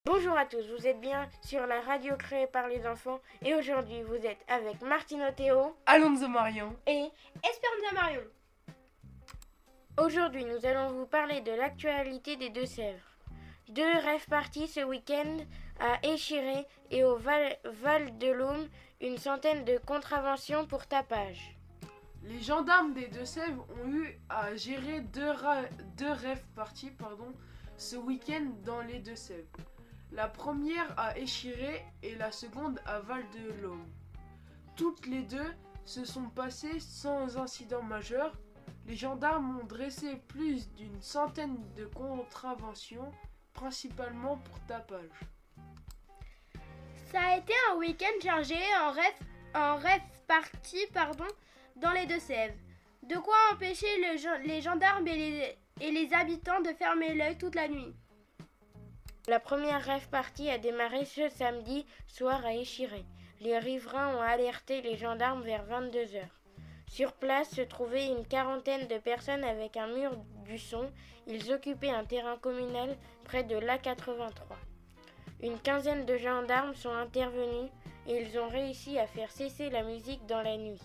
Bonjour à tous, vous êtes bien sur la radio créée par les enfants et aujourd'hui vous êtes avec Martino Théo, Alonso Marion et Esperanza Marion. Aujourd'hui nous allons vous parler de l'actualité des Deux-Sèvres. Deux rêves parties ce week-end à Échiré et au Val-de-L'Aume, une centaine de contraventions pour tapage. Les gendarmes des Deux-Sèvres ont eu à gérer deux rêves parties ce week-end dans les Deux-Sèvres. La première à Échiré et la seconde à Val-de-L'Aume. Toutes les deux se sont passées sans incident majeur. Les gendarmes ont dressé plus d'une centaine de contraventions, principalement pour tapage. Ça a été un week-end chargé en rêve parties dans les Deux-Sèvres. De quoi empêcher les gendarmes et les habitants de fermer l'œil toute la nuit. La première rêve partie a démarré ce samedi soir à Échiré. Les riverains ont alerté les gendarmes vers 22h. Sur place se trouvait une quarantaine de personnes avec un mur du son. Ils occupaient un terrain communal près de l'A83. Une quinzaine de gendarmes sont intervenus et ils ont réussi à faire cesser la musique dans la nuit.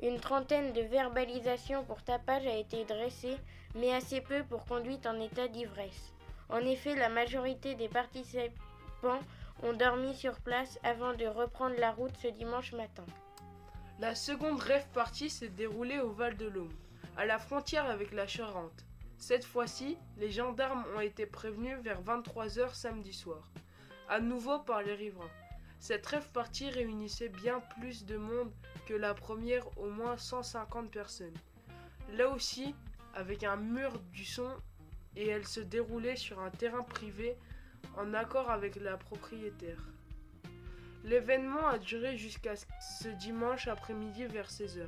Une trentaine de verbalisations pour tapage a été dressée, mais assez peu pour conduite en état d'ivresse. En effet, la majorité des participants ont dormi sur place avant de reprendre la route ce dimanche matin. La seconde rêve partie s'est déroulée au Val-de-L'Aume, à la frontière avec la Charente. Cette fois-ci, les gendarmes ont été prévenus vers 23h samedi soir, à nouveau par les riverains. Cette rêve partie réunissait bien plus de monde que la première, au moins 150 personnes. Là aussi, avec un mur du son, et elle se déroulait sur un terrain privé en accord avec la propriétaire. L'événement a duré jusqu'à ce dimanche après-midi vers 16h.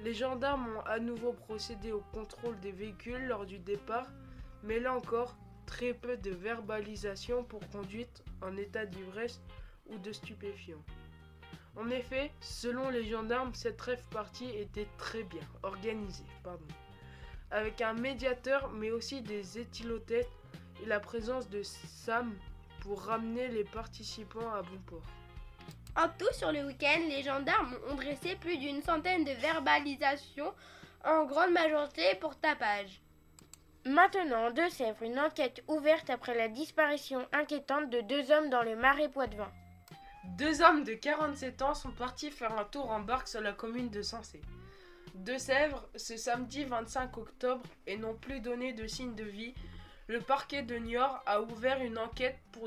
Les gendarmes ont à nouveau procédé au contrôle des véhicules lors du départ, mais là encore, très peu de verbalisation pour conduite en état d'ivresse ou de stupéfiants. En effet, selon les gendarmes, cette rêve partie était très bien organisée, avec un médiateur mais aussi des éthylotètes et la présence de SAM pour ramener les participants à bon port. En tout, sur le week-end, les gendarmes ont dressé plus d'une centaine de verbalisations, en grande majorité pour tapage. Maintenant, en Deux-Sèvres, une enquête ouverte après la disparition inquiétante de deux hommes dans le Marais Poitevin. Deux hommes de 47 ans sont partis faire un tour en barque sur la commune de Sensé, Deux-Sèvres, ce samedi 25 octobre et n'ont plus donné de signe de vie. Le parquet de Niort a ouvert une enquête pour